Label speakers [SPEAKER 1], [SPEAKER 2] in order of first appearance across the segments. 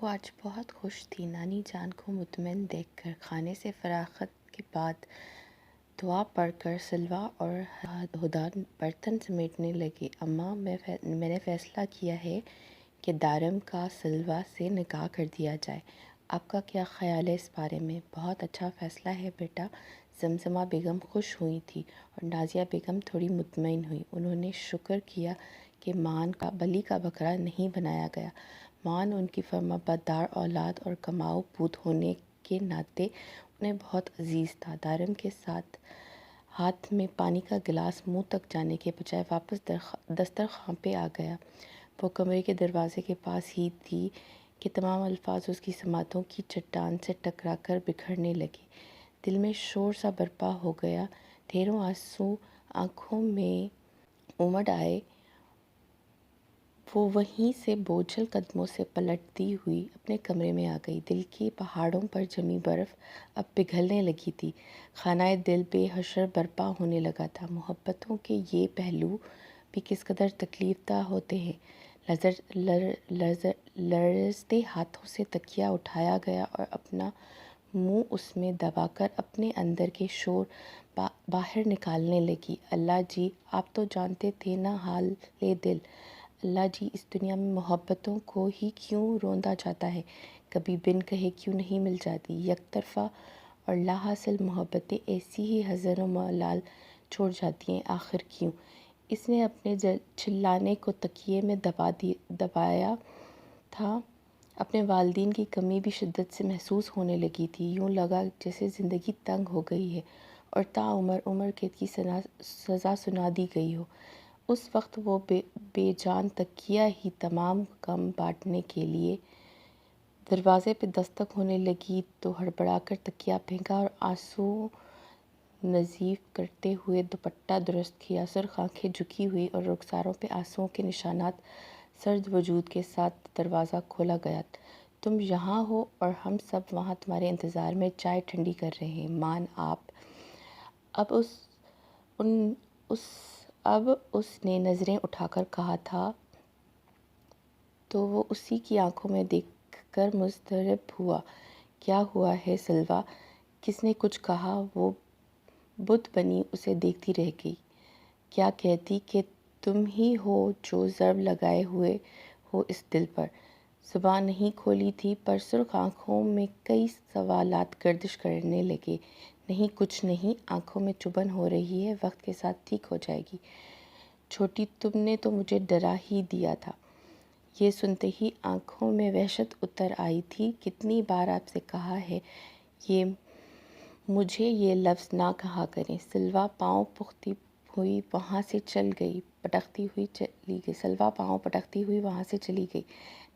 [SPEAKER 1] وہ آج بہت خوش تھی۔ نانی جان کو مطمئن دیکھ کر کھانے سے فراغت کے بعد دعا پڑھ کر سلویٰ اور ہدیٰ برتن سمیٹنے لگے۔ اماں، میں نے فیصلہ کیا ہے کہ دارم کا سلویٰ سے نکاح کر دیا جائے۔ آپ کا کیا خیال ہے اس بارے میں؟ بہت اچھا فیصلہ ہے بیٹا۔ زمزمہ بیگم خوش ہوئی تھی اور نازیہ بیگم تھوڑی مطمئن ہوئی۔ انہوں نے شکر کیا کہ ماں کا بلی کا بکرا نہیں بنایا گیا۔ ماں ان کی فرمانبردار اولاد اور کماؤ پوت ہونے کے ناطے انہیں بہت عزیز تھا۔ دارم کے ساتھ ہاتھ میں پانی کا گلاس منہ تک جانے کے بجائے واپس دسترخوان پہ آ گیا۔ وہ کمرے کے دروازے کے پاس ہی تھی کہ تمام الفاظ اس کی سماعتوں کی چٹان سے ٹکرا کر بکھرنے لگے۔ دل میں شور سا برپا ہو گیا، ڈھیروں آنسو آنکھوں میں امڑ آئے۔ وہ وہیں سے بوجھل قدموں سے پلٹتی ہوئی اپنے کمرے میں آ گئی۔ دل کی پہاڑوں پر جمی برف اب پگھلنے لگی تھی۔ خانہ دل بے حشر برپا ہونے لگا تھا۔ محبتوں کے یہ پہلو بھی کس قدر تکلیف دہ ہوتے ہیں۔ لرزتے ہاتھوں سے تکیہ اٹھایا گیا اور اپنا منہ اس میں دبا کر اپنے اندر کے شور باہر نکالنے لگی۔ اللہ جی، آپ تو جانتے تھے نا حال دل۔ اللہ جی، اس دنیا میں محبتوں کو ہی کیوں روندا جاتا ہے؟ کبھی بن کہے کیوں نہیں مل جاتی؟ یک طرفہ اور لا حاصل محبتیں ایسی ہی حزن و ملال چھوڑ جاتی ہیں، آخر کیوں؟ اس نے اپنے چلانے کو تکیے میں دبایا تھا۔ اپنے والدین کی کمی بھی شدت سے محسوس ہونے لگی تھی۔ یوں لگا جیسے زندگی تنگ ہو گئی ہے اور عمر قید کی سزا سنا دی گئی ہو۔ اس وقت وہ بے جان تکیہ ہی تمام غم بانٹنے کے لیے دروازے پہ دستک ہونے لگی تو ہڑبڑا کر تکیہ پھینکا اور آنسو نزیف کرتے ہوئے دوپٹہ درست کیا۔ سرخ آنکھیں جھکی ہوئی اور رخساروں پہ آنسوؤں کے نشانات سرد وجود کے ساتھ دروازہ کھولا گیا۔ تم یہاں ہو اور ہم سب وہاں تمہارے انتظار میں چائے ٹھنڈی کر رہے ہیں۔ مان آپ۔ اب اس نے نظریں اٹھا کر کہا تھا تو وہ اسی کی آنکھوں میں دیکھ کر مضطرب ہوا۔ کیا ہوا ہے سلویٰ؟ کس نے کچھ کہا؟ وہ بت بنی اسے دیکھتی رہ گئی۔ کیا کہتی کہ تم ہی ہو جو ضرب لگائے ہوئے ہو اس دل پر؟ زبان نہیں کھولی تھی پر سرخ آنکھوں میں کئی سوالات گردش کرنے لگے۔ نہیں، کچھ نہیں، آنکھوں میں چبھن ہو رہی ہے، وقت کے ساتھ ٹھیک ہو جائے گی۔ چھوٹی، تم نے تو مجھے ڈرا ہی دیا تھا۔ یہ سنتے ہی آنکھوں میں وحشت اتر آئی تھی۔ کتنی بار آپ سے کہا ہے مجھے یہ لفظ نہ کہا کریں۔ سلویٰ پاؤں پٹکتی ہوئی وہاں سے چلی گئی۔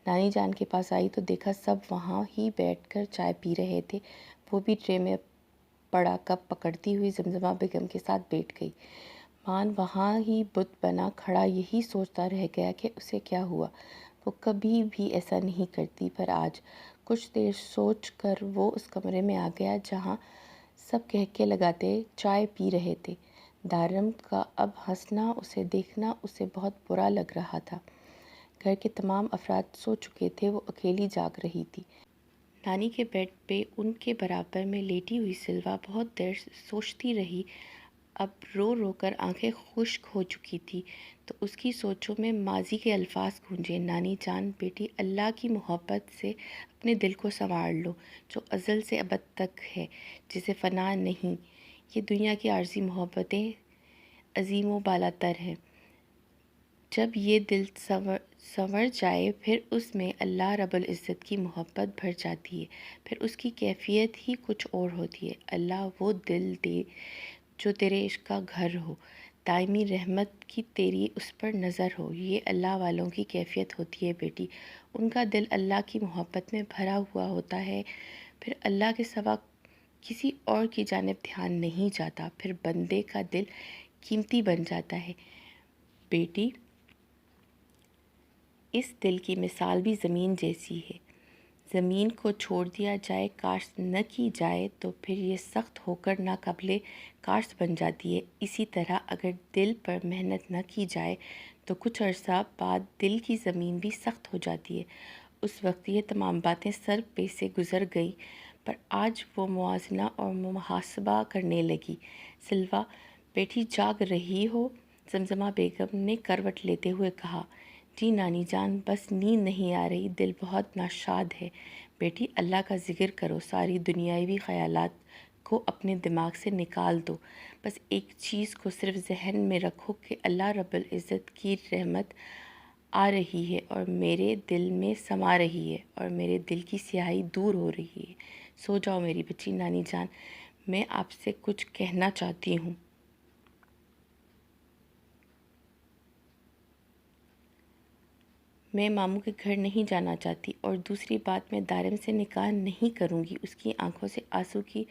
[SPEAKER 1] نانی جان کے پاس آئی تو دیکھا سب وہاں ہی بیٹھ کر چائے پی رہے تھے۔ وہ بھی ٹرے میں پڑا کپ پکڑتی ہوئی زمزمہ بیگم کے ساتھ بیٹھ گئی۔ مان وہاں ہی بت بنا کھڑا یہی سوچتا رہ گیا کہ اسے کیا ہوا۔ وہ کبھی بھی ایسا نہیں کرتی، پر آج کچھ دیر سوچ کر وہ اس کمرے میں آ گیا جہاں سب قہقہے لگاتے چائے پی رہے تھے۔ دارم کا اب ہنسنا، اسے دیکھنا اسے بہت برا لگ رہا تھا۔ گھر کے تمام افراد سو چکے تھے، وہ اکیلی جاگ رہی تھی۔ نانی کے بیڈ پہ ان کے برابر میں لیٹی ہوئی سلویٰ بہت دیر سوچتی رہی۔ اب رو رو کر آنکھیں خشک ہو چکی تھی تو اس کی سوچوں میں ماضی کے الفاظ گونجے۔ نانی جان، بیٹی، اللہ کی محبت سے اپنے دل کو سنوار لو، جو ازل سے ابد تک ہے، جسے فنا نہیں۔ یہ دنیا کی عارضی محبتیں عظیم و بالاتر ہیں۔ جب یہ دل سنور جائے پھر اس میں اللہ رب العزت کی محبت بھر جاتی ہے، پھر اس کی کیفیت ہی کچھ اور ہوتی ہے۔ اللہ وہ دل دے جو تیرے عشق کا گھر ہو، دائمی رحمت کی تیری اس پر نظر ہو۔ یہ اللہ والوں کی کیفیت ہوتی ہے بیٹی۔ ان کا دل اللہ کی محبت میں بھرا ہوا ہوتا ہے، پھر اللہ کے سوا کسی اور کی جانب دھیان نہیں جاتا، پھر بندے کا دل قیمتی بن جاتا ہے بیٹی۔ اس دل کی مثال بھی زمین جیسی ہے۔ زمین کو چھوڑ دیا جائے، کاشت نہ کی جائے تو پھر یہ سخت ہو کر ناقابل کاشت بن جاتی ہے۔ اسی طرح اگر دل پر محنت نہ کی جائے تو کچھ عرصہ بعد دل کی زمین بھی سخت ہو جاتی ہے اس وقت یہ تمام باتیں سر پہ سے گزر گئی، پر آج وہ موازنہ اور محاسبہ کرنے لگی۔ سلویہ بیٹی جاگ رہی ہو؟ زمزمہ بیگم نے کروٹ لیتے ہوئے کہا۔ جی نانی جان، بس نیند نہیں آ رہی، دل بہت ناشاد ہے۔ بیٹی اللہ کا ذکر کرو، ساری دنیاوی خیالات کو اپنے دماغ سے نکال دو، بس ایک چیز کو صرف ذہن میں رکھو کہ اللہ رب العزت کی رحمت آ رہی ہے اور میرے دل میں سما رہی ہے اور میرے دل کی سیاہی دور ہو رہی ہے۔ سو جاؤ میری بچی۔ نانی جان، میں آپ سے کچھ کہنا چاہتی ہوں۔ میں ماموں کے گھر نہیں جانا چاہتی، اور دوسری بات، میں دارم سے نکاح نہیں کروں گی۔ اس کی آنکھوں سے آنسو کی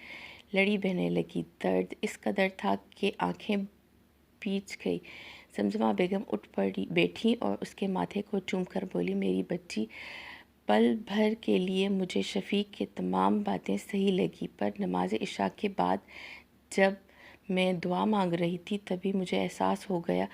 [SPEAKER 1] لڑی بہنے لگی۔ درد اس قدر تھا کہ آنکھیں پیچ گئی۔ زمزمہ بیگم اٹھ بیٹھی اور اس کے ماتھے کو چوم کر بولی، میری بچی، پل بھر کے لیے مجھے شفیق کی تمام باتیں صحیح لگی، پر نماز عشاء کے بعد جب میں دعا مانگ رہی تھی تبھی مجھے احساس ہو گیا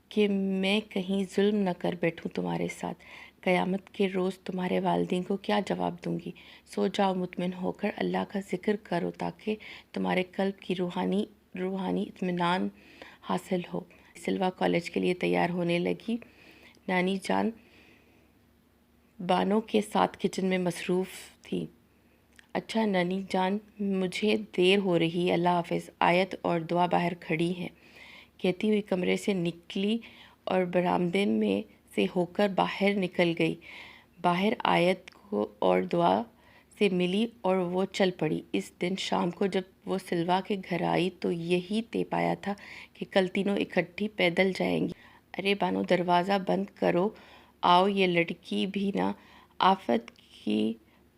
[SPEAKER 1] کہ میں کہیں ظلم نہ کر بیٹھوں تمہارے ساتھ۔ قیامت کے روز تمہارے والدین کو کیا جواب دوں گی؟ سو جاؤ، مطمئن ہو کر اللہ کا ذکر کرو تاکہ تمہارے قلب کی روحانی اطمینان حاصل ہو۔ سلویہ کالج کے لیے تیار ہونے لگی۔ نانی جان بانو کے ساتھ کچن میں مصروف تھی۔ اچھا نانی جان، مجھے دیر ہو رہی ہے، اللہ حافظ۔ آیت اور دعا باہر کھڑی ہیں، کہتی ہوئی کمرے سے نکلی اور برآمدے میں سے ہو کر باہر نکل گئی۔ باہر آیت کو اور دعا سے ملی اور وہ چل پڑی۔ اس دن شام کو جب وہ سلویہ کے گھر آئی تو یہی طے پایا تھا کہ کل تینوں اکٹھی پیدل جائیں گی۔ ارے بانو، دروازہ بند کرو، آؤ، یہ لڑکی بھی نا آفت کی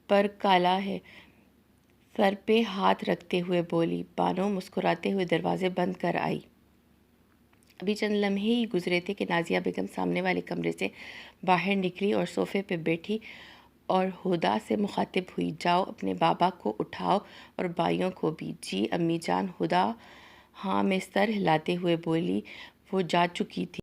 [SPEAKER 1] پر کالا ہے، سر پہ ہاتھ رکھتے ہوئے بولی۔ بانو مسکراتے ہوئے دروازے بند کر آئی۔ ابھی چند لمحے ہی گزرے تھے کہ نازیہ بیگم سامنے والے کمرے سے باہر نکلی اور صوفے پہ بیٹھی اور ہدا سے مخاطب ہوئی، جاؤ اپنے بابا کو اٹھاؤ اور بھائیوں کو بھی۔ جی امی جان۔ ہدا ہاں میں سر ہلاتے ہوئے بولی۔ وہ جا چکی تھی۔